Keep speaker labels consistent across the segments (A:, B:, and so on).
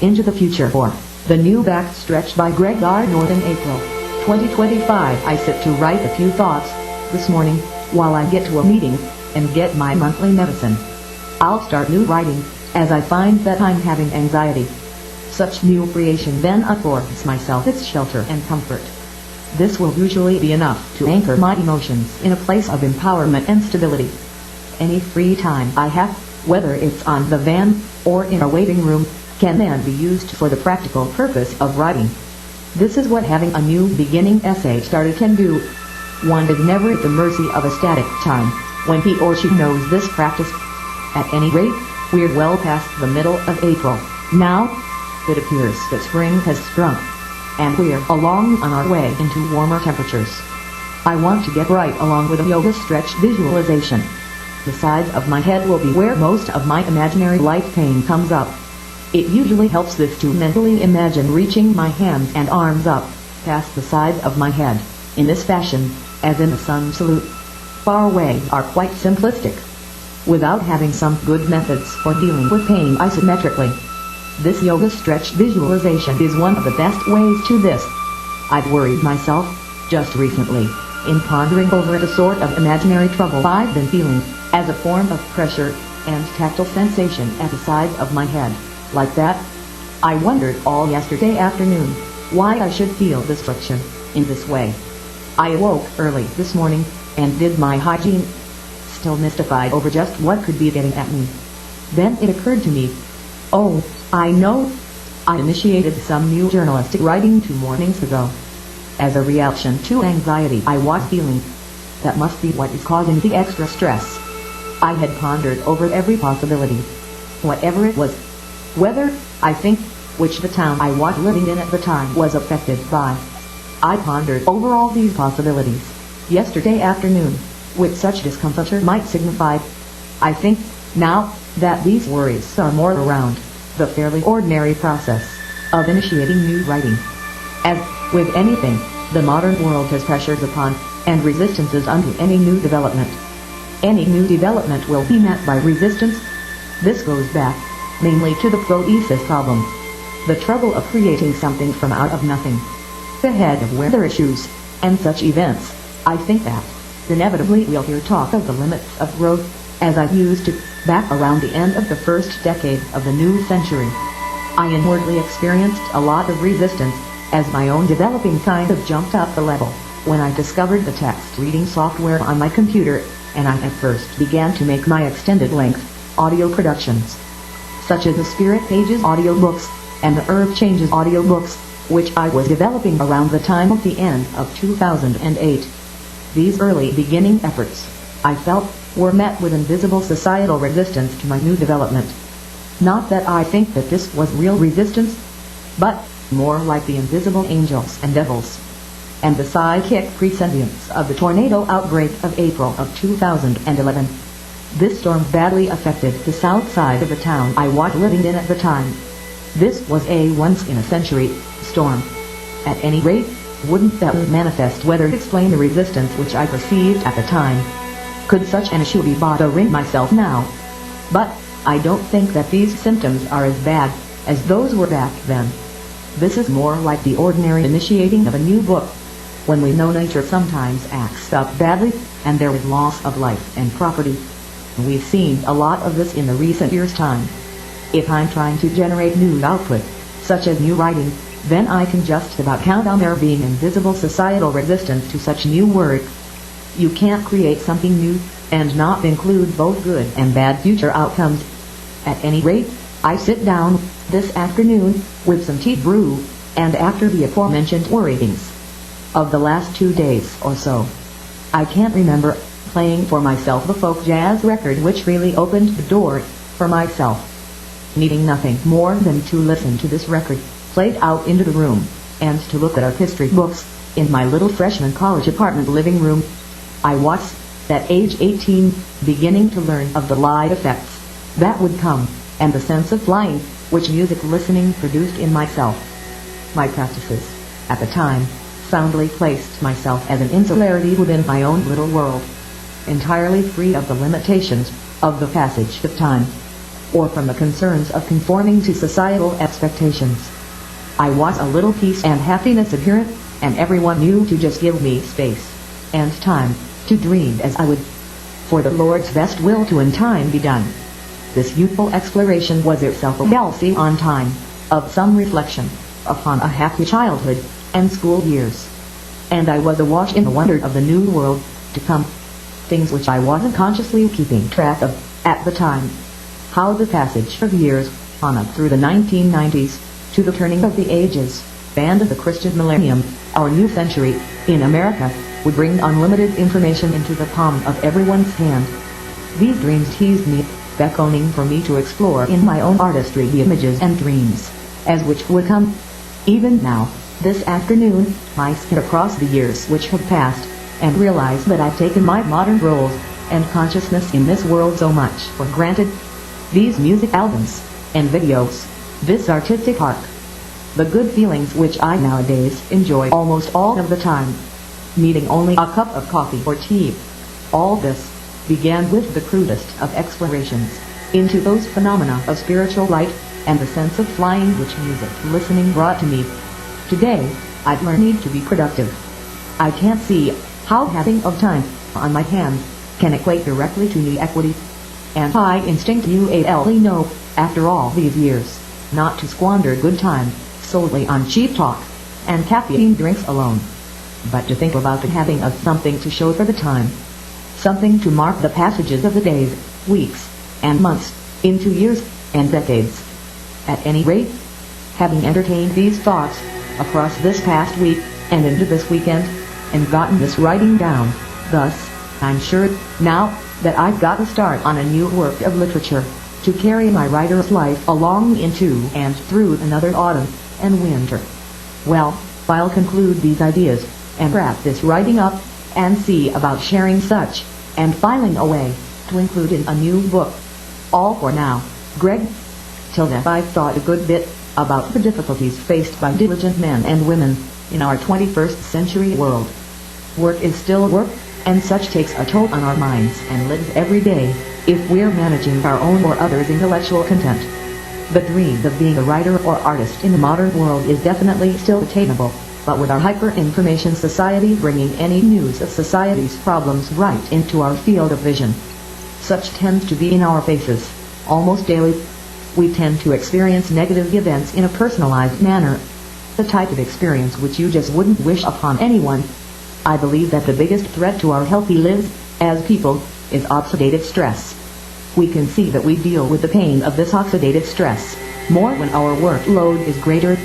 A: into the future for the new backstretch by Greg R Norton, April 2025. I sit to write a few thoughts this morning while I get to a meeting and get my monthly medicine. I'll start new writing as I find that I'm having anxiety. Such new creation then affords myself its shelter and comfort. This will usually be enough to anchor my emotions in a place of empowerment and stability. Any free time I have, whether it's on the van or in a waiting room, can then be used for the practical purpose of writing. This is what having a new beginning essay started can do. One is never at the mercy of a static time when he or she knows this practice. At any rate, we're well past the middle of April now. It appears that spring has sprung, and we're along on our way into warmer temperatures. I want to get right along with a yoga stretch visualization. The sides of my head will be where most of my imaginary light pain comes up. It usually helps this to mentally imagine reaching my hands and arms up past the sides of my head, in this fashion, as in the sun salute. Far away are quite simplistic, without having some good methods for dealing with pain isometrically. This yoga stretch visualization is one of the best ways to this. I've worried myself, just recently, in pondering over the sort of imaginary trouble I've been feeling, as a form of pressure and tactile sensation at the sides of my head, like that. I wondered all yesterday afternoon why I should feel this friction in this way. I awoke early this morning and did my hygiene, still mystified over just what could be getting at me. Then it occurred to me, oh, I know, I initiated some new journalistic writing 2 mornings ago. As a reaction to anxiety I was feeling. That must be what is causing the extra stress. I had pondered over every possibility, whatever it was. Whether, I think, which the town I was living in at the time was affected by. I pondered over all these possibilities yesterday afternoon, with such discomfiture might signify. I think, now, that these worries are more around the fairly ordinary process of initiating new writing. As with anything, the modern world has pressures upon and resistances unto any new development. Any new development will be met by resistance. This goes back mainly to the proesis problem, the trouble of creating something from out of nothing. The head of weather issues and such events. I think that inevitably we'll hear talk of the limits of growth, as I used to back around the end of the first decade of the new century. I inwardly experienced a lot of resistance, as my own developing kind of jumped up the level, when I discovered the text reading software on my computer, and I at first began to make my extended length audio productions, such as the Spirit Pages audiobooks, and the Earth Changes audiobooks, which I was developing around the time of the end of 2008. These early beginning efforts, I felt, were met with invisible societal resistance to my new development. Not that I think that this was real resistance, but more like the invisible angels and devils, and the psychic presentience of the tornado outbreak of April of 2011. This storm badly affected the south side of the town I was living in at the time. This was a once-in-a-century storm. At any rate, wouldn't that manifest weather explain the resistance which I perceived at the time? Could such an issue be bothering myself now? But I don't think that these symptoms are as bad as those were back then. This is more like the ordinary initiating of a new book, when we know nature sometimes acts up badly, and there is loss of life and property. We've seen a lot of this in the recent years' time. If I'm trying to generate new output, such as new writing, then I can just about count on there being invisible societal resistance to such new work. You can't create something new and not include both good and bad future outcomes. At any rate, I sit down this afternoon with some tea brew, and after the aforementioned worryings of the last 2 days or so, I can't remember playing for myself the folk jazz record which really opened the door for myself. Needing nothing more than to listen to this record played out into the room, and to look at art history books in my little freshman college apartment living room, I was, at age 18, beginning to learn of the light effects that would come, and the sense of flying which music listening produced in myself. My practices, at the time, soundly placed myself as an insularity within my own little world, entirely free of the limitations of the passage of time, or from the concerns of conforming to societal expectations. expectations. I was a little peace and happiness adherent, and everyone knew to just give me space and time to dream as I would, for the Lord's best will to in time be done. This youthful exploration was itself a halcyon time of some reflection upon a happy childhood and school years. And I was awash in the wonder of the new world to come, things which I wasn't consciously keeping track of at the time. How the passage of years on up through the 1990s to the turning of the ages and of the Christian millennium, our new century in America, would bring unlimited information into the palm of everyone's hand. These dreams teased me, beckoning for me to explore in my own artistry the images and dreams as which would come. Even now, this afternoon, I scan across the years which have passed and realize that I've taken my modern roles and consciousness in this world so much for granted. These music albums and videos, this artistic art, the good feelings which I nowadays enjoy almost all of the time, needing only a cup of coffee or tea. All this began with the crudest of explorations into those phenomena of spiritual light and the sense of flying which music listening brought to me. Today, I've learned to be productive. I can't see how having of time on my hands can equate directly to me equity. And I instinctively know, after all these years, not to squander good time solely on cheap talk and caffeine drinks alone, but to think about the having of something to show for the time, something to mark the passages of the days, weeks, and months, into years and decades. At any rate, having entertained these thoughts across this past week and into this weekend, and gotten this writing down, thus, I'm sure now that I've got to start on a new work of literature to carry my writer's life along into and through another autumn and winter. Well, I'll conclude these ideas and wrap this writing up and see about sharing such and filing away to include in a new book. All for now, Greg. Till then, I've thought a good bit about the difficulties faced by diligent men and women in our 21st century world. Work is still work, and such takes a toll on our minds and lives every day if we're managing our own or others' intellectual content. The dream of being a writer or artist in the modern world is definitely still attainable, but with our hyper-information society bringing any news of society's problems right into our field of vision, such tends to be in our faces almost daily. We tend to experience negative events in a personalized manner, the type of experience which you just wouldn't wish upon anyone. I believe that the biggest threat to our healthy lives as people is oxidative stress. We can see that we deal with the pain of this oxidative stress more when our workload is greater,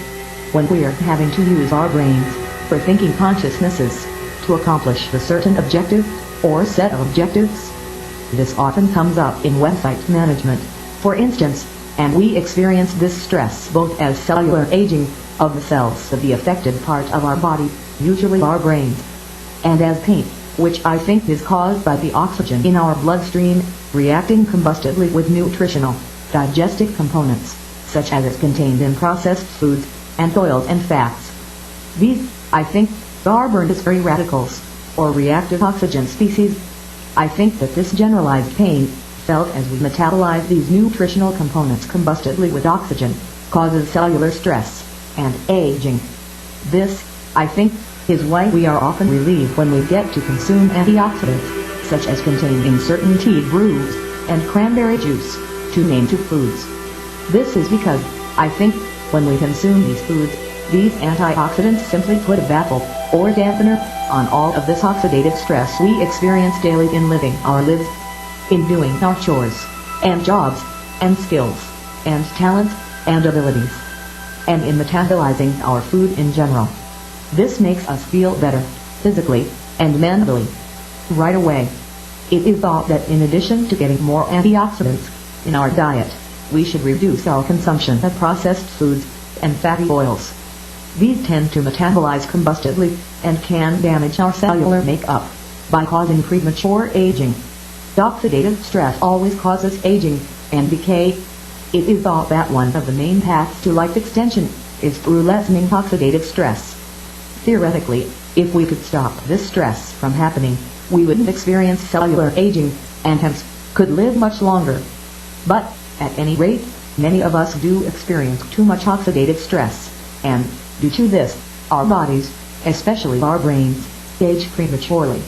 A: when we're having to use our brains for thinking consciousnesses to accomplish a certain objective or set of objectives. This often comes up in website management, for instance, and we experience this stress both as cellular aging of the cells of the affected part of our body, usually our brains, and as pain, which I think is caused by the oxygen in our bloodstream reacting combustively with nutritional, digestive components, such as is contained in processed foods and oils and fats. These, I think, are burned as free radicals, or reactive oxygen species. I think that this generalized pain, felt as we metabolize these nutritional components combustively with oxygen, causes cellular stress and aging. This, I think, is why we are often relieved when we get to consume antioxidants, such as contained in certain tea brews and cranberry juice, to name two foods. This is because, I think, when we consume these foods, these antioxidants simply put a baffle or dampener on all of this oxidative stress we experience daily in living our lives, in doing our chores and jobs and skills and talents and abilities, and in metabolizing our food in general. This makes us feel better, physically and mentally, right away. It is thought that in addition to getting more antioxidants in our diet, we should reduce our consumption of processed foods and fatty oils. These tend to metabolize combustively and can damage our cellular makeup by causing premature aging. Oxidative stress always causes aging and decay. It is thought that one of the main paths to life extension is through lessening oxidative stress. Theoretically, if we could stop this stress from happening, we wouldn't experience cellular aging and hence could live much longer. But, at any rate, Many of us do experience too much oxidative stress, and, due to this, our bodies, especially our brains, age prematurely.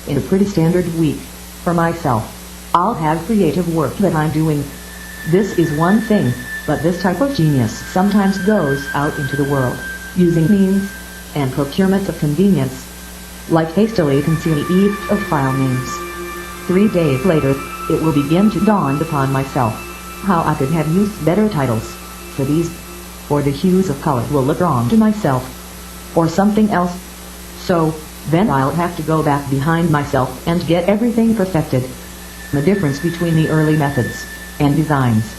A: In a pretty standard week, for myself, I'll have creative work that I'm doing. This is one thing, but this type of genius sometimes goes out into the world, using means and procurement of convenience, like hastily conceiving of file names. 3 days later, it will begin to dawn upon myself how I could have used better titles for these, for the hues of color will look wrong to myself, or something else. So, then I'll have to go back behind myself and get everything perfected. The difference between the early methods and designs.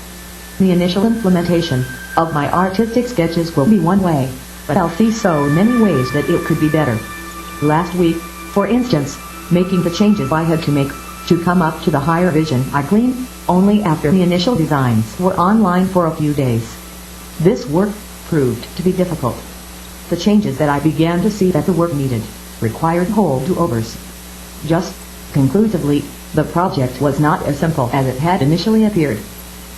A: The initial implementation of my artistic sketches will be one way, but I'll see so many ways that it could be better. Last week, for instance, making the changes I had to make to come up to the higher vision I gleaned only after the initial designs were online for a few days. This work proved to be difficult. The changes that I began to see that the work needed required whole do-overs. Just conclusively, the project was not as simple as it had initially appeared.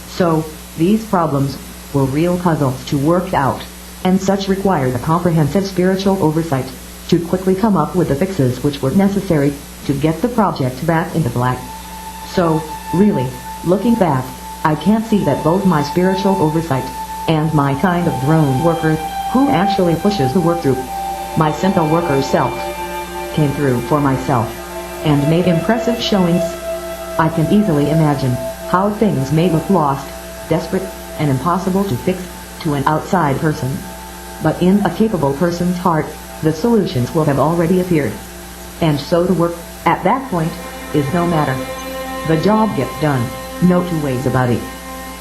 A: So, these problems were real puzzles to work out, and such required a comprehensive spiritual oversight to quickly come up with the fixes which were necessary to get the project back into black. So, really, looking back, I can't see that both my spiritual oversight and my kind of drone worker, who actually pushes the work through, my simple worker self, came through for myself, and made impressive showings. I can easily imagine how things may look lost, desperate, and impossible to fix to an outside person. But in a capable person's heart, the solutions will have already appeared. And so the work, at that point, is no matter. The job gets done, no two ways about it.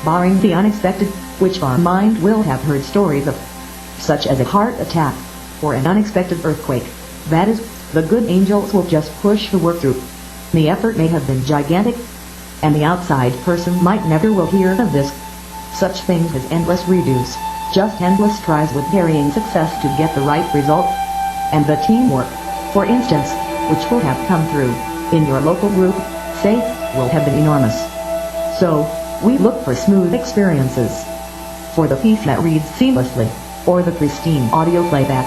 A: Barring the unexpected, which our mind will have heard stories of, such as a heart attack, or an unexpected earthquake. That is, the good angels will just push the work through. The effort may have been gigantic, and the outside person might never will hear of this. Such things as endless redos, just endless tries with varying success to get the right result. And the teamwork, for instance, which will have come through in your local group, say, will have been enormous. So, we look for smooth experiences. For the piece that reads seamlessly, or the pristine audio playback.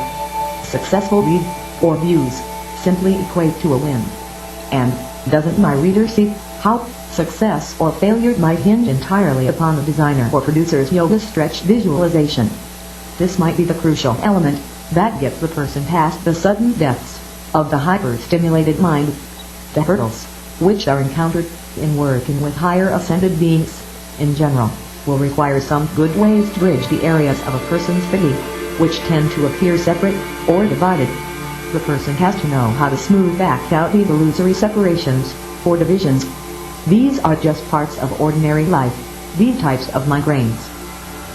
A: Successful read or views simply equate to a win. And doesn't my reader see how success or failure might hinge entirely upon the designer or producer's yoga stretch visualization? This might be the crucial element that gets the person past the sudden deaths of the hyper-stimulated mind. The hurdles, which are encountered in working with higher ascended beings, in general, will require some good ways to bridge the areas of a person's belief, which tend to appear separate or divided. The person has to know how to smooth back out these illusory separations, or divisions. These are just parts of ordinary life, these types of migraines.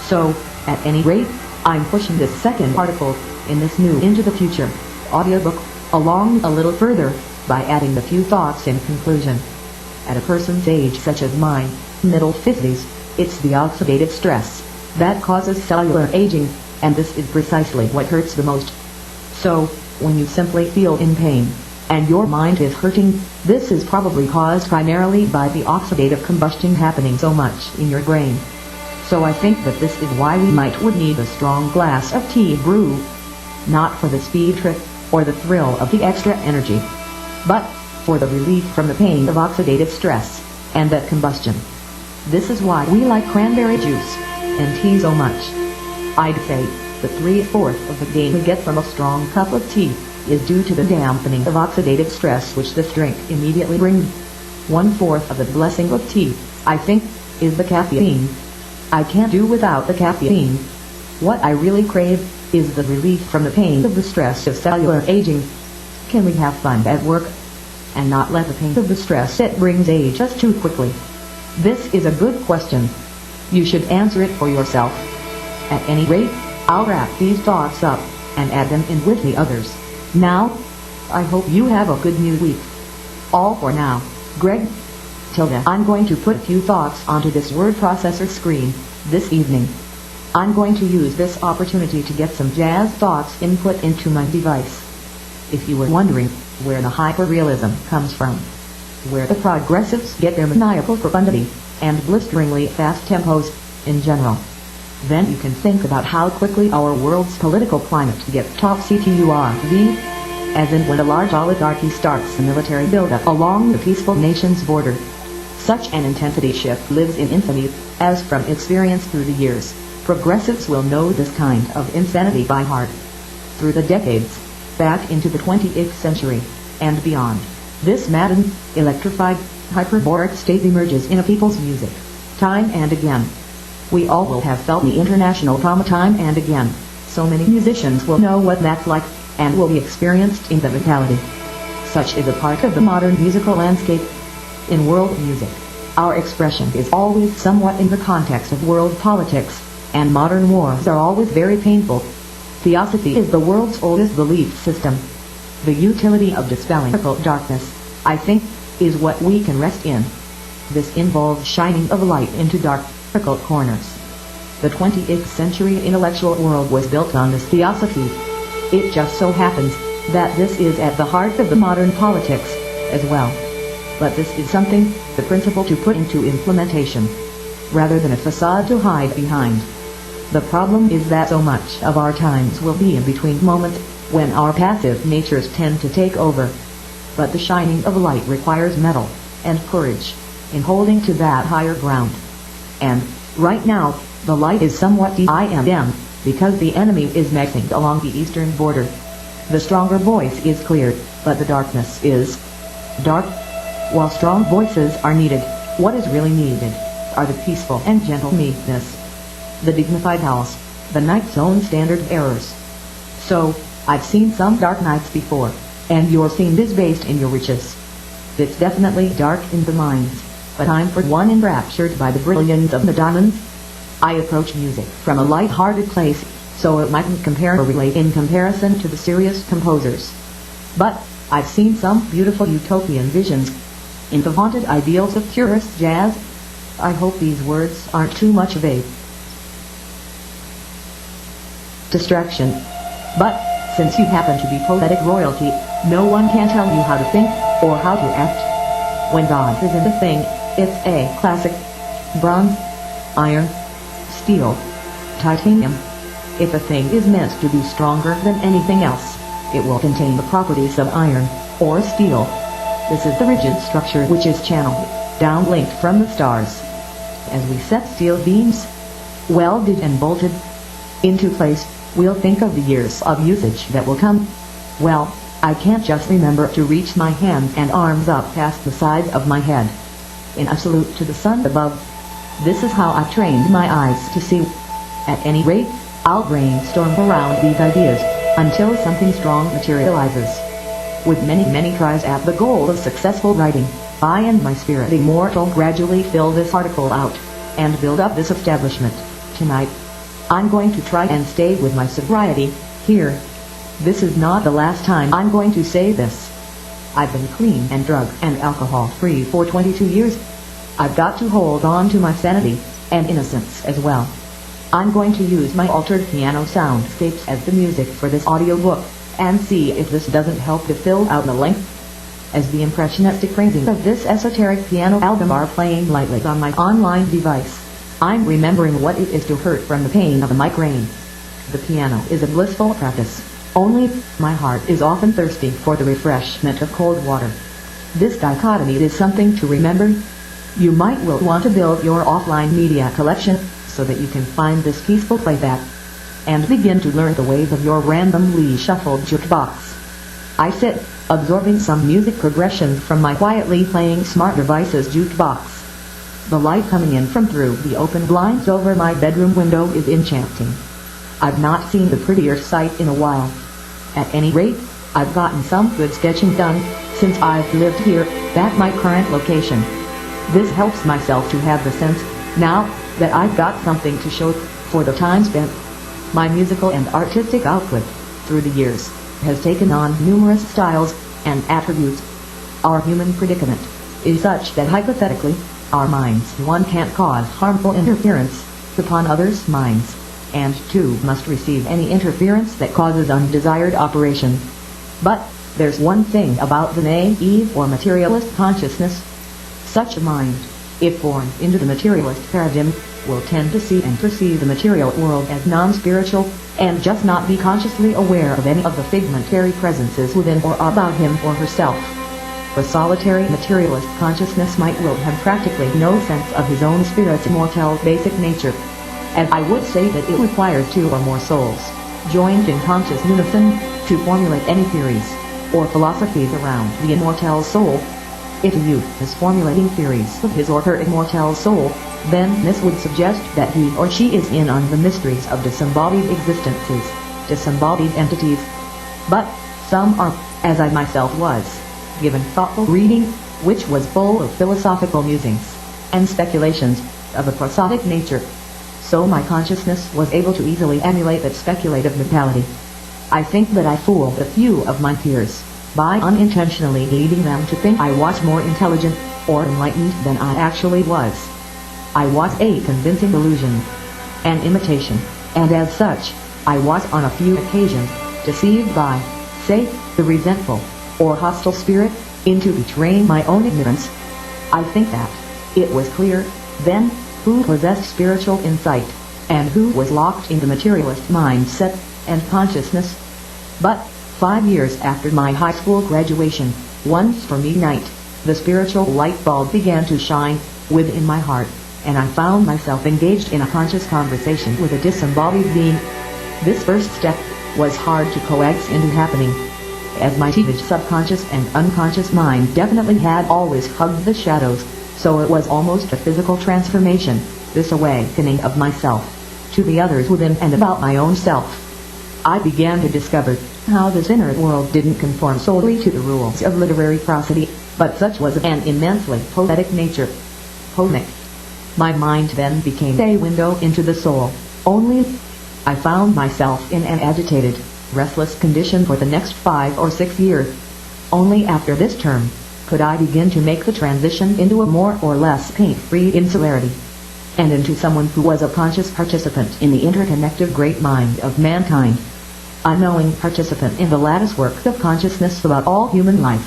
A: So, at any rate, I'm pushing this second article in this new Into the Future audiobook along a little further by adding a few thoughts in conclusion. At a person's age such as mine, middle 50s, it's the oxidative stress that causes cellular aging, and this is precisely what hurts the most. So, when you simply feel in pain, and your mind is hurting, this is probably caused primarily by the oxidative combustion happening so much in your brain. So I think that this is why we would need a strong glass of tea brew, not for the speed trip, or the thrill of the extra energy, but for the relief from the pain of oxidative stress, and that combustion. This is why we like cranberry juice and tea so much. I'd say that 3/4 of the gain we get from a strong cup of tea is due to the dampening of oxidative stress which this drink immediately brings. 1/4 of the blessing of tea, I think, is the caffeine. I can't do without the caffeine. What I really crave is the relief from the pain of the stress of cellular aging. Can we have fun at work and not let the pain of the stress it brings age us too quickly? This is a good question. You should answer it for yourself. At any rate, I'll wrap these thoughts up and add them in with the others. Now, I hope you have a good new week. All for now, Greg. Tilda. I'm going to put a few thoughts onto this word processor screen this evening. I'm going to use this opportunity to get some jazz thoughts input into my device. If you were wondering where the hyperrealism comes from, where the progressives get their maniacal profundity and blisteringly fast tempos, in general. Then you can think about how quickly our world's political climate gets topsy-turvy, as in when a large oligarchy starts a military buildup along the peaceful nation's border. Such an intensity shift lives in infamy, as from experience through the years, progressives will know this kind of insanity by heart. Through the decades, back into the 20th century, and beyond, this maddened, electrified, hyperbolic state emerges in a people's music, time and again. We all will have felt the international trauma time and again. So many musicians will know what that's like, and will be experienced in the vitality. Such is a part of the modern musical landscape. In world music, our expression is always somewhat in the context of world politics, and modern wars are always very painful. Theosophy is the world's oldest belief system. The utility of dispelling occult darkness, I think, is what we can rest in. This involves shining of light into dark, occult corners. The 20th century intellectual world was built on this theosophy. It just so happens that this is at the heart of the modern politics as well. But this is something, the principle to put into implementation, rather than a facade to hide behind. The problem is that so much of our times will be in between moments, when our passive natures tend to take over. But the shining of light requires mettle and courage in holding to that higher ground. And, right now, the light is somewhat dim, because the enemy is messing along the eastern border. The stronger voice is cleared, but the darkness is dark. While strong voices are needed, what is really needed are the peaceful and gentle meekness, the dignified house, the night's own standard errors. So, I've seen some dark nights before, and your scene is based in your riches. It's definitely dark in the minds, but I'm for one enraptured by the brilliance of the diamonds. I approach music from a light-hearted place, so it mightn't compare or relate in comparison to the serious composers. But, I've seen some beautiful utopian visions in the vaunted ideals of purist jazz. I hope these words aren't too much of a distraction. But, since you happen to be poetic royalty, no one can tell you how to think, or how to act. When God is in the thing, it's a classic. Bronze, iron, steel, titanium. If a thing is meant to be stronger than anything else, it will contain the properties of iron, or steel. This is the rigid structure which is channeled, downlinked from the stars. As we set steel beams, welded and bolted, into place, we'll think of the years of usage that will come. Well, I can't just remember to reach my hands and arms up past the sides of my head, in a salute to the sun above. This is how I've trained my eyes to see. At any rate, I'll brainstorm around these ideas, until something strong materializes. With many tries at the goal of successful writing, I and my spirit immortal gradually fill this article out, and build up this establishment. Tonight, I'm going to try and stay with my sobriety, here. This is not the last time I'm going to say this. I've been clean and drug and alcohol free for 22 years. I've got to hold on to my sanity, and innocence as well. I'm going to use my altered piano soundscapes as the music for this audiobook, and see if this doesn't help to fill out the length. As the impressionistic phrasing of this esoteric piano album are playing lightly on my online device, I'm remembering what it is to hurt from the pain of a migraine. The piano is a blissful practice, only my heart is often thirsty for the refreshment of cold water. This dichotomy is something to remember. You might will want to build your offline media collection, so that you can find this peaceful playback, and begin to learn the ways of your randomly shuffled jukebox. I sit, absorbing some music progressions from my quietly playing smart device's jukebox. The light coming in from through the open blinds over my bedroom window is enchanting. I've not seen the prettier sight in a while. At any rate, I've gotten some good sketching done, since I've lived here, at my current location. This helps myself to have the sense, now, that I've got something to show for the time spent. My musical and artistic output, through the years, has taken on numerous styles and attributes. Our human predicament is such that hypothetically, our minds, one, can't cause harmful interference upon others' minds, and two, must receive any interference that causes undesired operation. But there's one thing about the naive or materialist consciousness. Such a mind, if born into the materialist paradigm, will tend to see and perceive the material world as non-spiritual, and just not be consciously aware of any of the figmentary presences within or about him or herself. The solitary materialist consciousness might will have practically no sense of his own spirit's immortal basic nature. And I would say that it requires two or more souls, joined in conscious unison, to formulate any theories or philosophies around the immortal soul. If a youth is formulating theories of his or her immortal soul, then this would suggest that he or she is in on the mysteries of disembodied existences, disembodied entities. But some are, as I myself was, given thoughtful reading, which was full of philosophical musings and speculations of a prosodic nature. So my consciousness was able to easily emulate that speculative mentality. I think that I fooled a few of my peers by unintentionally leading them to think I was more intelligent or enlightened than I actually was. I was a convincing illusion, an imitation, and as such, I was on a few occasions deceived by, say, the resentful or hostile spirit into betraying my own ignorance. I think that it was clear, then, who possessed spiritual insight, and who was locked in the materialist mindset and consciousness. But 5 years after my high school graduation, one stormy night, the spiritual light bulb began to shine within my heart, and I found myself engaged in a conscious conversation with a disembodied being. This first step was hard to coax into happening, as my teenage subconscious and unconscious mind definitely had always hugged the shadows, so it was almost a physical transformation, this awakening of myself to the others within and about my own self. I began to discover how this inner world didn't conform solely to the rules of literary prosody, but such was an immensely poetic nature. Poetic. My mind then became a window into the soul, only I found myself in an agitated, restless condition for the next 5 or 6 years. Only after this term could I begin to make the transition into a more or less pain-free insularity, and into someone who was a conscious participant in the interconnected great mind of mankind, a knowing participant in the lattice work of consciousness about all human life.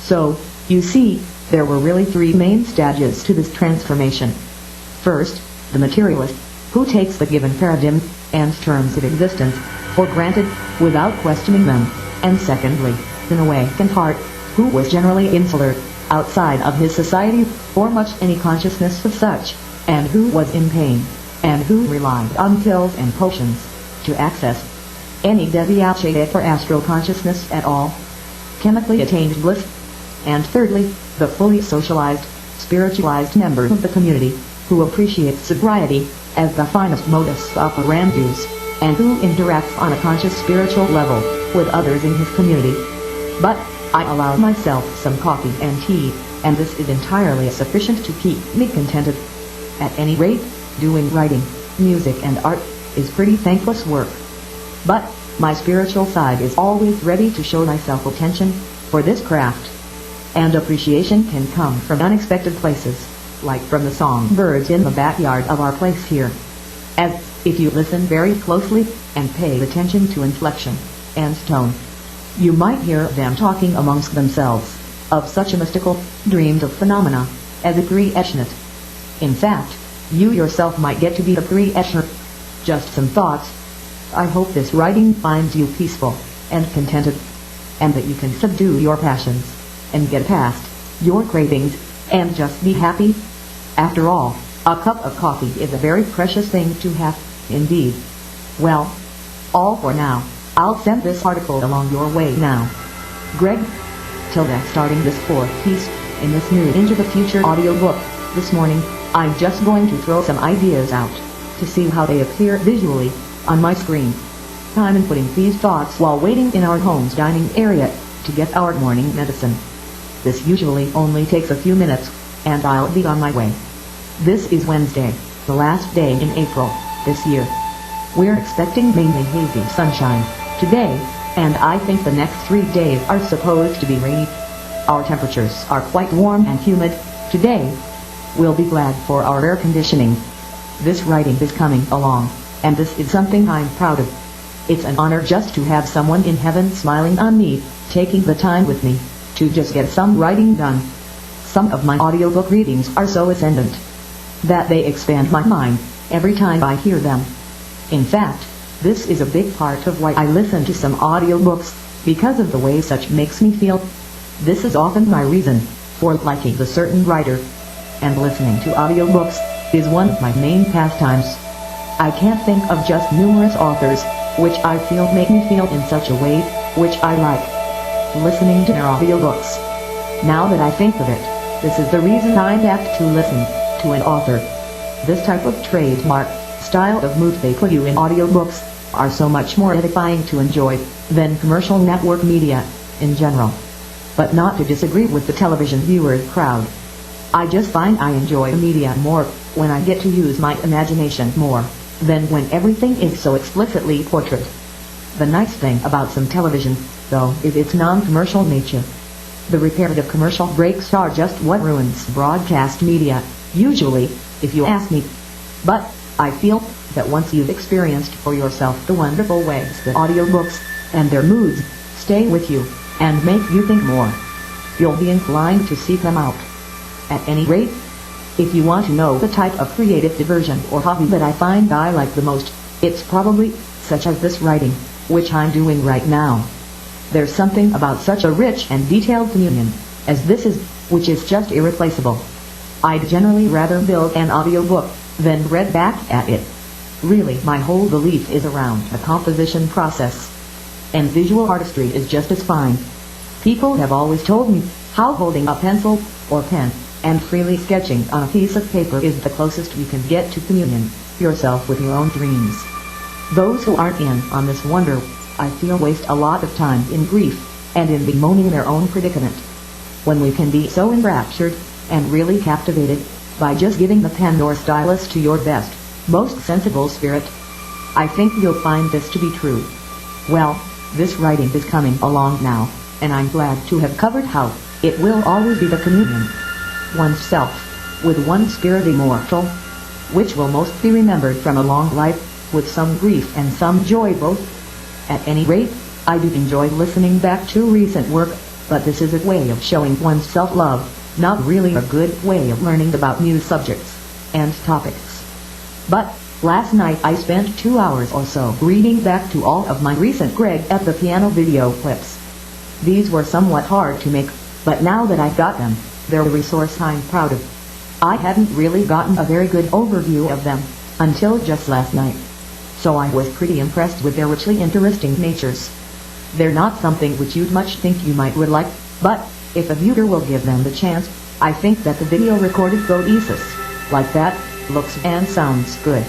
A: So, you see, there were really 3 main stages to this transformation. First, the materialist, who takes the given paradigm and terms of existence for granted without questioning them, and secondly, an awakened heart, who was generally insular, outside of his society for much any consciousness of such, and who was in pain, and who relied on pills and potions to access any deviation for astral consciousness at all, chemically attained bliss. And thirdly, the fully socialized, spiritualized member of the community, who appreciates sobriety as the finest modus operandi, and who interacts on a conscious spiritual level with others in his community. But I allowed myself some coffee and tea, and this is entirely sufficient to keep me contented. At any rate, doing writing, music and art is pretty thankless work. But my spiritual side is always ready to show myself attention for this craft. And appreciation can come from unexpected places, like from the songbirds in the backyard of our place here. As if you listen very closely and pay attention to inflection and tone, you might hear them talking amongst themselves of such a mystical, dreamed of phenomena as a three-eshnut. In fact, you yourself might get to be a three-esher. Just some thoughts. I hope this writing finds you peaceful and contented, and that you can subdue your passions and get past your cravings and just be happy. After all, a cup of coffee is a very precious thing to have, indeed. Well, all for now. I'll send this article along your way now. Greg. Till next, starting this 4th piece in this new Into the Future audiobook this morning, I'm just going to throw some ideas out to see how they appear visually on my screen. Time in putting these thoughts while waiting in our home's dining area to get our morning medicine. This usually only takes a few minutes, and I'll be on my way. This is Wednesday, the last day in April this year. We're expecting mainly hazy sunshine today, and I think the next 3 days are supposed to be rainy. Our temperatures are quite warm and humid today. We'll be glad for our air conditioning. This writing is coming along, and this is something I'm proud of. It's an honor just to have someone in heaven smiling on me, taking the time with me to just get some writing done. Some of my audiobook readings are so ascendant. that they expand my mind every time I hear them. In fact, this is a big part of why I listen to some audiobooks, because of the way such makes me feel. This is often my reason for liking a certain writer, and listening to audiobooks is one of my main pastimes. I can't think of just numerous authors which I feel make me feel in such a way which I like listening to their audiobooks. Now that I think of it, this is the reason I'm apt to listen to an author. This type of trademark style of mood they put you in audiobooks are so much more edifying to enjoy than commercial network media in general. But not to disagree with the television viewer crowd. I just find I enjoy media more when I get to use my imagination more than when everything is so explicitly portrayed. The nice thing about some television, though, is its non-commercial nature. The repetitive commercial breaks are just what ruins broadcast media, usually, if you ask me. But I feel that once you've experienced for yourself the wonderful ways that audiobooks and their moods stay with you and make you think more, you'll be inclined to seek them out. At any rate, if you want to know the type of creative diversion or hobby that I find I like the most, it's probably such as this writing, which I'm doing right now. There's something about such a rich and detailed communion as this is, which is just irreplaceable. I'd generally rather build an audiobook than read back at it. Really, my whole belief is around the composition process. And visual artistry is just as fine. People have always told me how holding a pencil or pen and freely sketching on a piece of paper is the closest you can get to communion yourself with your own dreams. Those who aren't in on this wonder, I feel, waste a lot of time in grief and in bemoaning their own predicament, when we can be so enraptured and really captivated by just giving the pen or stylus to your best, most sensible spirit. I think you'll find this to be true. Well, this writing is coming along now, and I'm glad to have covered how it will always be the communion oneself with one spirit immortal, which will most be remembered from a long life, with some grief and some joy both. At any rate, I do enjoy listening back to recent work, but this is a way of showing one's self-love, not really a good way of learning about new subjects and topics. But last night I spent 2 hours or so reading back to all of my recent Greg at the piano video clips. These were somewhat hard to make, but now that I've got them, they're a resource I'm proud of. I hadn't really gotten a very good overview of them until just last night, so I was pretty impressed with their richly interesting natures. They're not something which you'd much think you would like, but if a viewer will give them the chance, I think that the video recorded goesus like that looks and sounds good.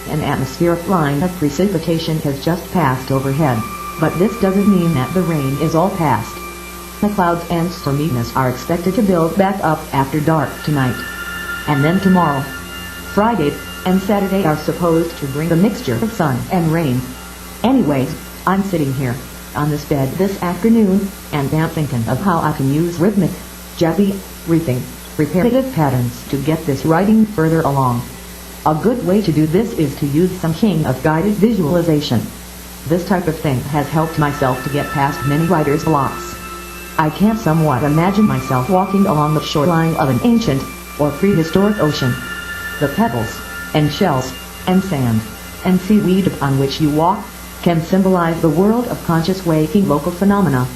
A: An atmospheric line of precipitation has just passed overhead, but this doesn't mean that the rain is all past. The clouds and storminess are expected to build back up after dark tonight. And then tomorrow, Friday, and Saturday are supposed to bring a mixture of sun and rain. Anyways, I'm sitting here on this bed this afternoon, and am thinking of how I can use rhythmic, jazzy, riffing, repetitive patterns to get this writing further along. A good way to do this is to use some king of guided visualization. This type of thing has helped myself to get past many writer's blocks. I can somewhat imagine myself walking along the shoreline of an ancient or prehistoric ocean. The pebbles and shells and sand and seaweed upon which you walk can symbolize the world of conscious waking local phenomena.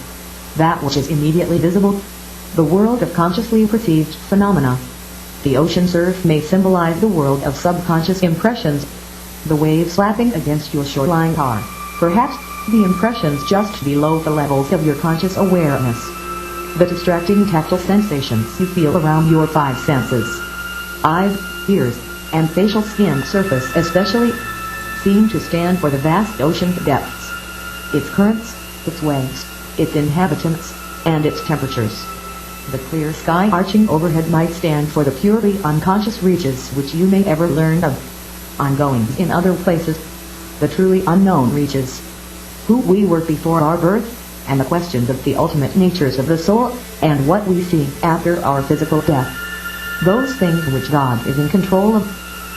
A: That which is immediately visible, the world of consciously perceived phenomena. The ocean surf may symbolize the world of subconscious impressions. The waves slapping against your shoreline are, perhaps, the impressions just below the levels of your conscious awareness. The distracting tactile sensations you feel around your five senses, eyes, ears, and facial skin surface especially, seem to stand for the vast ocean depths, its currents, its waves, its inhabitants, and its temperatures. The clear sky arching overhead might stand for the purely unconscious reaches which you may ever learn of. Ongoings in other places, the truly unknown reaches. Who we were before our birth, and the questions of the ultimate natures of the soul, and what we see after our physical death. Those things which God is in control of,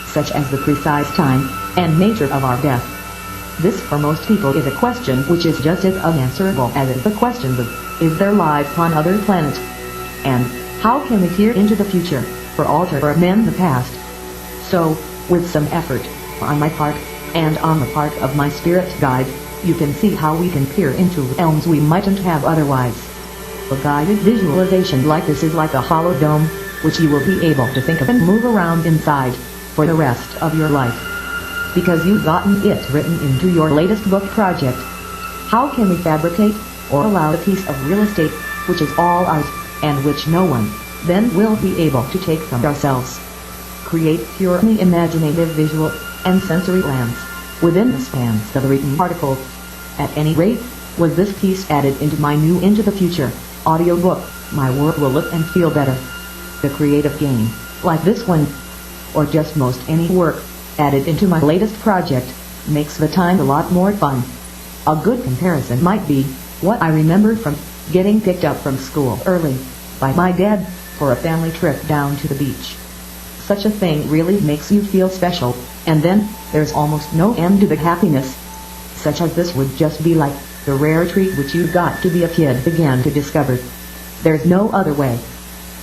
A: such as the precise time and nature of our death. This for most people is a question which is just as unanswerable as is the questions of, is there life upon other planets? And, how can we peer into the future, or alter or amend the past? So, with some effort, on my part, and on the part of my spirit guide, you can see how we can peer into realms we mightn't have otherwise. A guided visualization like this is like a hollow dome, which you will be able to think of and move around inside, for the rest of your life. Because you've gotten it written into your latest book project. How can we fabricate, or allow a piece of real estate, which is all ours, and which no one, then will be able to take from ourselves? Create purely imaginative visual and sensory lands within the spans of the written article. At any rate, was this piece added into my new Into the Future audiobook, my work will look and feel better. The creative game, like this one, or just most any work added into my latest project, makes the time a lot more fun. A good comparison might be what I remember from getting picked up from school early by my dad for a family trip down to the beach. Such a thing really makes you feel special, and then there's almost no end to the happiness. Such as this would just be like the rare treat which you got to be a kid again to discover. There's no other way.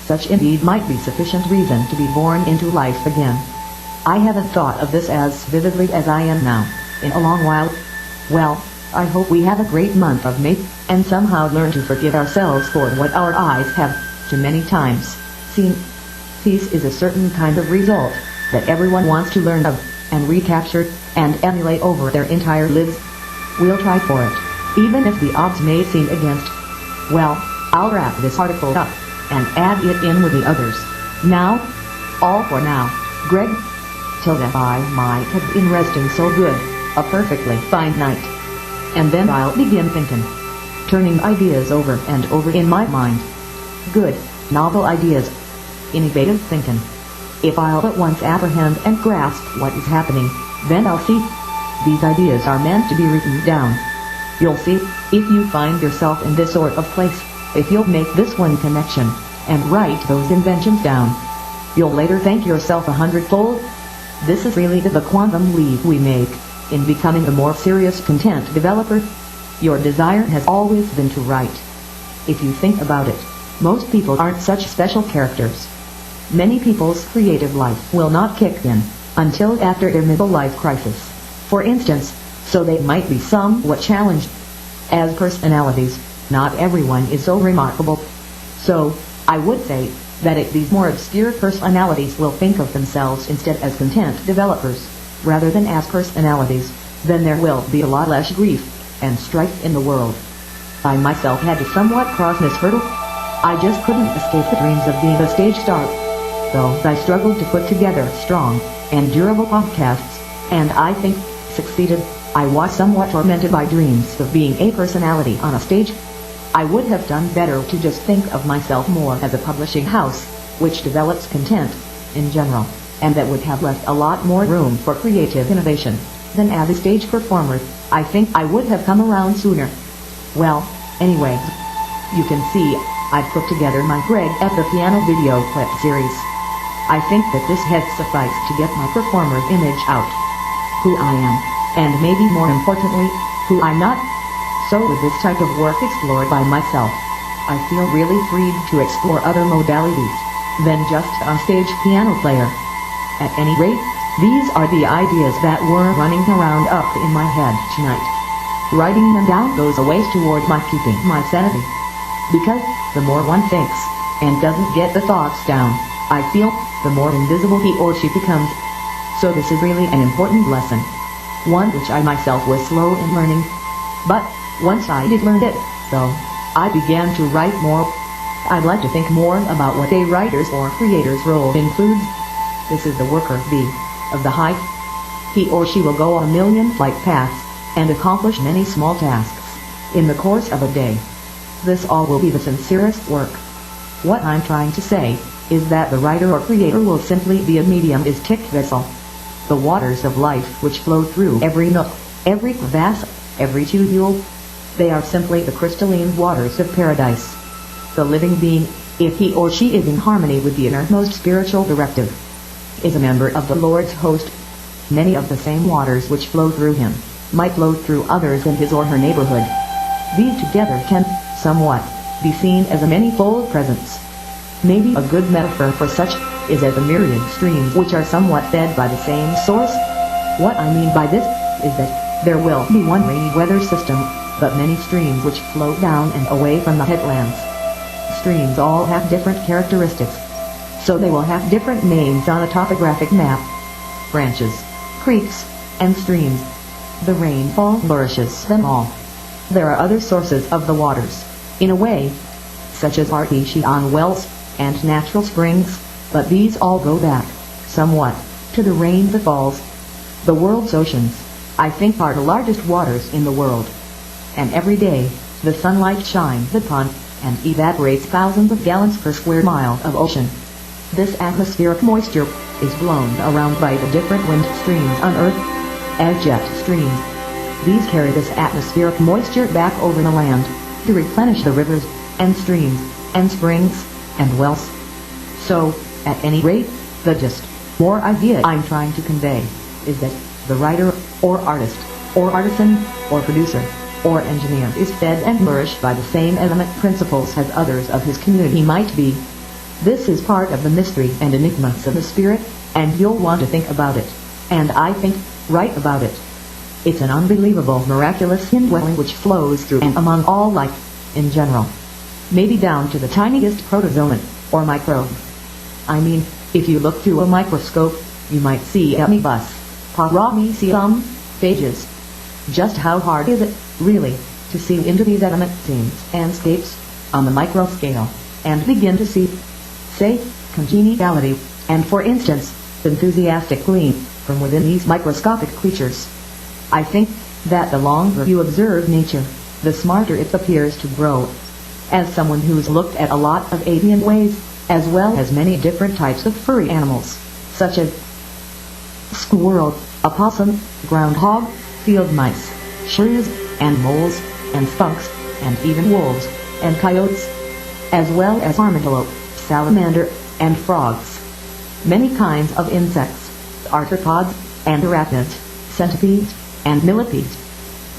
A: Such indeed might be sufficient reason to be born into life again. I haven't thought of this as vividly as I am now, in a long while. Well, I hope we have a great month of May, and somehow learn to forgive ourselves for what our eyes have, too many times, seen. Peace is a certain kind of result that everyone wants to learn of, and recapture, and emulate over their entire lives. We'll try for it, even if the odds may seem against. Well, I'll wrap this article up, and add it in with the others. Now, all for now, Greg. Till then I might have been resting so good, a perfectly fine night. And then I'll begin thinking, turning ideas over and over in my mind. Good, novel ideas. Innovative thinking. If I'll at once apprehend and grasp what is happening, then I'll see. These ideas are meant to be written down. You'll see, if you find yourself in this sort of place, if you'll make this one connection, and write those inventions down, you'll later thank yourself 100-fold. This is really the quantum leap we make in becoming a more serious content developer. Your desire has always been to write. If you think about it, most people aren't such special characters. Many people's creative life will not kick in until after their middle-life crisis, for instance, so they might be somewhat challenged. As personalities, not everyone is so remarkable. So, I would say that if these more obscure personalities will think of themselves instead as content developers, rather than as personalities, then there will be a lot less grief and strife in the world. I myself had to somewhat cross this hurdle. I just couldn't escape the dreams of being a stage star. Though I struggled to put together strong and durable podcasts, and I think succeeded, I was somewhat tormented by dreams of being a personality on a stage. I would have done better to just think of myself more as a publishing house, which develops content, in general, and that would have left a lot more room for creative innovation, than as a stage performer. I think I would have come around sooner. Well, anyway, you can see, I've put together my Greg at the Piano video clip series. I think that this has sufficed to get my performer's image out. Who I am, and maybe more importantly, who I'm not. So with this type of work explored by myself, I feel really freed to explore other modalities than just a stage piano player. At any rate, these are the ideas that were running around up in my head tonight. Writing them down goes a ways toward my keeping my sanity. Because, the more one thinks, and doesn't get the thoughts down, I feel, the more invisible he or she becomes. So this is really an important lesson. One which I myself was slow in learning. But, once I did learn it, though, I began to write more. I'd like to think more about what a writer's or creator's role includes. This is the worker bee of the hive. He or she will go on a million flight paths and accomplish many small tasks in the course of a day. This all will be the sincerest work. What I'm trying to say is that the writer or creator will simply be a medium is tick vessel. The waters of life which flow through every nook, every crevasse, every tubule, they are simply the crystalline waters of paradise. The living being, if he or she is in harmony with the innermost spiritual directive, is a member of the Lord's host. Many of the same waters which flow through him might flow through others in his or her neighborhood. These together can, somewhat, be seen as a many-fold presence. Maybe a good metaphor for such is as a myriad streams which are somewhat fed by the same source. What I mean by this is that there will be one rainy weather system, but many streams which flow down and away from the headlands. Streams all have different characteristics, so they will have different names on a topographic map. Branches, creeks, and streams. The rainfall nourishes them all. There are other sources of the waters, in a way, such as artesian wells and natural springs, but these all go back, somewhat, to the rain that falls. The world's oceans, I think, are the largest waters in the world. And every day, the sunlight shines upon and evaporates thousands of gallons per square mile of ocean. This atmospheric moisture is blown around by the different wind streams on Earth as jet streams. These carry this atmospheric moisture back over the land to replenish the rivers and streams and springs and wells. So, at any rate, the gist, or idea I'm trying to convey, is that the writer, or artist, or artisan, or producer, or engineer is fed and nourished by the same element principles as others of his community might be. This is part of the mystery and enigmas of the spirit, and you'll want to think about it. And I think, write about it. It's an unbelievable, miraculous indwelling which flows through and among all life, in general. Maybe down to the tiniest protozoan, or microbe. I mean, if you look through a microscope, you might see amoebas, paramecium, phages. Just how hard is it, really, to see into these element scenes and scapes, on the micro scale, and begin to see, say, congeniality, and for instance, enthusiastic gleam, from within these microscopic creatures. I think that the longer you observe nature, the smarter it appears to grow. As someone who's looked at a lot of avian ways, as well as many different types of furry animals, such as squirrel, opossum, groundhog, field mice, shrews, and moles, and skunks, and even wolves, and coyotes, as well as armadillo, salamander, and frogs. Many kinds of insects, arthropods, and arachnids, centipedes, and millipedes.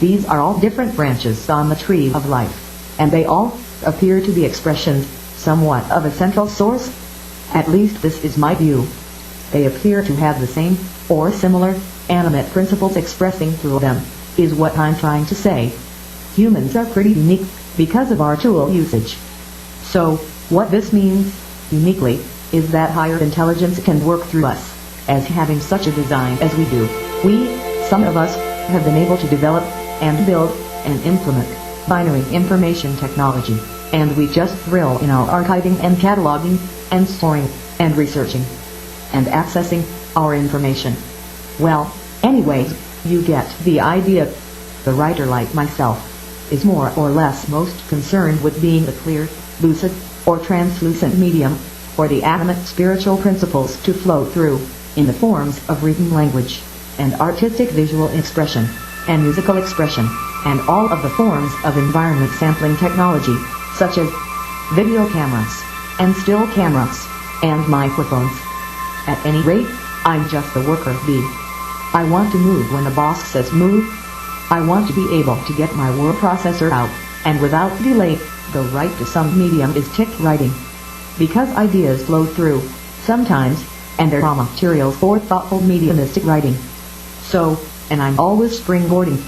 A: These are all different branches on the tree of life, and they all appear to be expressions, somewhat, of a central source. At least this is my view. They appear to have the same, or similar, animate principles expressing through them, is what I'm trying to say. Humans are pretty unique, because of our tool usage. So, what this means, uniquely, is that higher intelligence can work through us, as having such a design as we do. We, some of us, have been able to develop, and build, and implement, binary information technology, and we just thrill in our archiving and cataloging, and storing, and researching, and accessing, our information. Well, anyways, you get the idea. The writer, like myself, is more or less most concerned with being a clear, lucid, or translucent medium, for the animate spiritual principles to flow through, in the forms of written language, and artistic visual expression, and musical expression, and all of the forms of environment sampling technology, such as video cameras, and still cameras, and microphones. At any rate, I'm just the worker bee. I want to move when the boss says move. I want to be able to get my word processor out, and without delay, go right to some medium is ticked writing. Because ideas flow through, sometimes, and they're raw materials for thoughtful mediumistic writing. So, and I'm always springboarding.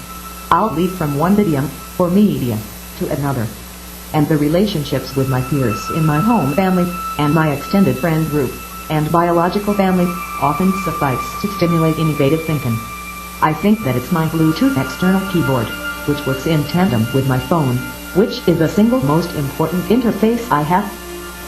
A: I'll leap from one idiom, or media, to another. And the relationships with my peers in my home family, and my extended friend group, and biological family, often suffice to stimulate innovative thinking. I think that it's my Bluetooth external keyboard, which works in tandem with my phone, which is the single most important interface I have,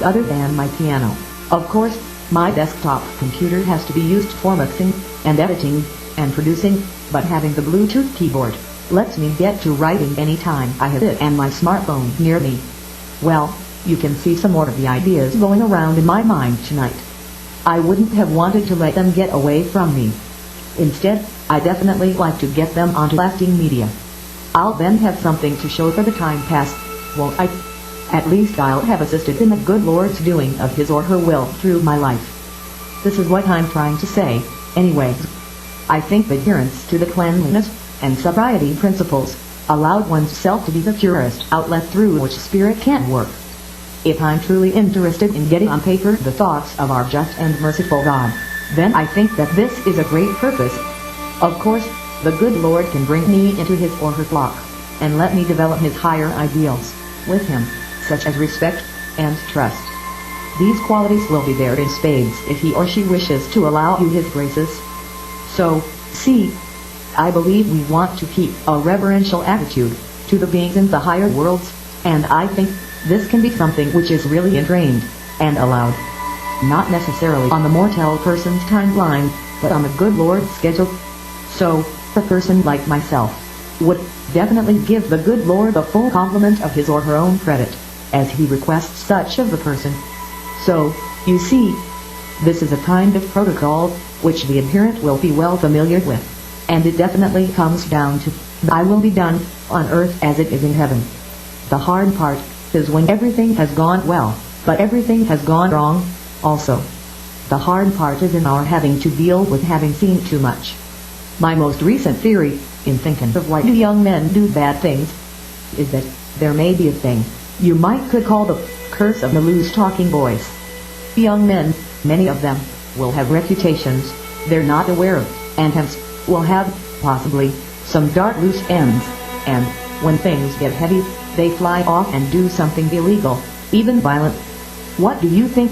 A: other than my piano. Of course, my desktop computer has to be used for mixing, and editing, and producing, but having the Bluetooth keyboard lets me get to writing anytime I have it and my smartphone near me. Well, you can see some more of the ideas going around in my mind tonight. I wouldn't have wanted to let them get away from me. Instead, I definitely like to get them onto lasting media. I'll then have something to show for the time past, won't I? At least I'll have assisted in the good Lord's doing of His or her will through my life. This is what I'm trying to say, anyway. I think adherence to the cleanliness and sobriety principles allowed one's self to be the purest outlet through which spirit can work. If I'm truly interested in getting on paper the thoughts of our just and merciful God, then I think that this is a great purpose. Of course, the good Lord can bring me into his or her flock, and let me develop his higher ideals with him, such as respect and trust. These qualities will be there in spades if he or she wishes to allow you his graces. So, see, I believe we want to keep a reverential attitude to the beings in the higher worlds, and I think this can be something which is really ingrained and allowed. Not necessarily on the mortal person's timeline, but on the good Lord's schedule. So, a person like myself would definitely give the good Lord the full complement of his or her own credit, as he requests such of the person. So, you see, this is a kind of protocol which the adherent will be well familiar with, and it definitely comes down to, "Thy will be done, on earth as it is in heaven." The hard part is when everything has gone well, but everything has gone wrong, also. The hard part is in our having to deal with having seen too much. My most recent theory, in thinking of why do young men do bad things, is that there may be a thing you could call the curse of the loose talking boys. Young men, many of them, will have reputations they're not aware of, and hence will have, possibly, some dark loose ends, and when things get heavy, they fly off and do something illegal, even violent. What do you think?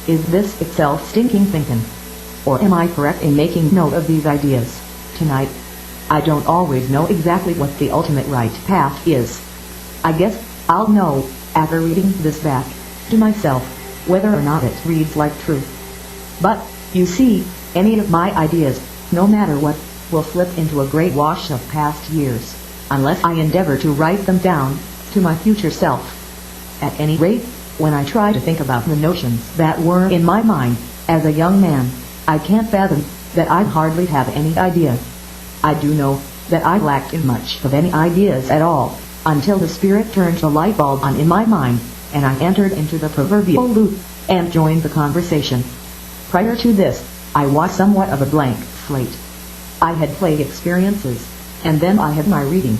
A: Is this itself stinking thinking? Or am I correct in making note of these ideas tonight? I don't always know exactly what the ultimate right path is. I guess I'll know, after reading this back to myself, whether or not it reads like truth. But, you see, any of my ideas, no matter what, will slip into a great wash of past years, unless I endeavor to write them down, to my future self. At any rate, when I try to think about the notions that were in my mind, as a young man, I can't fathom that I hardly have any idea. I do know that I lacked in much of any ideas at all, until the Spirit turned the light bulb on in my mind, and I entered into the proverbial loop, and joined the conversation. Prior to this, I was somewhat of a blank slate. I had play experiences, and then I had my reading.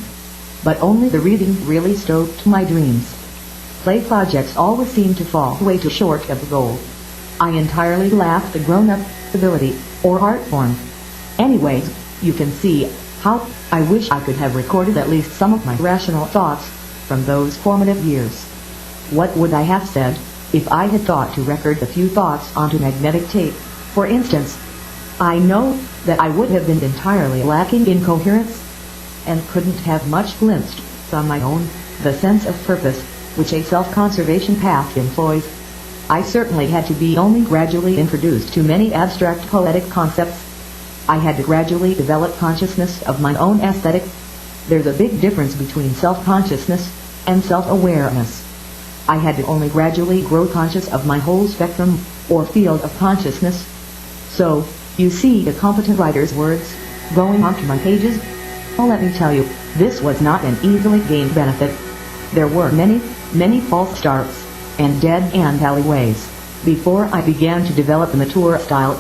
A: But only the reading really stoked my dreams. Play projects always seemed to fall way too short of the goal. I entirely lacked the grown-up ability, or art form. Anyways, you can see how I wish I could have recorded at least some of my rational thoughts from those formative years. What would I have said if I had thought to record a few thoughts onto magnetic tape, for instance? I know that I would have been entirely lacking in coherence, and couldn't have much glimpsed from my own the sense of purpose which a self-conservation path employs. I certainly had to be only gradually introduced to many abstract poetic concepts. I had to gradually develop consciousness of my own aesthetic. There's a big difference between self-consciousness and self-awareness. I had to only gradually grow conscious of my whole spectrum, or field of consciousness. So, you see the competent writer's words, going onto my pages. Oh, let me tell you, this was not an easily gained benefit. There were many false starts, and dead-end alleyways, before I began to develop the mature style.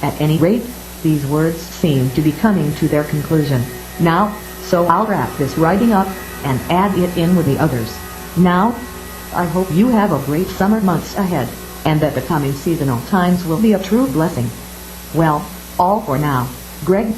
A: At any rate, these words seem to be coming to their conclusion now, so I'll wrap this writing up, and add it in with the others. Now, I hope you have a great summer months ahead, and that the coming seasonal times will be a true blessing. Well, all for now. Greg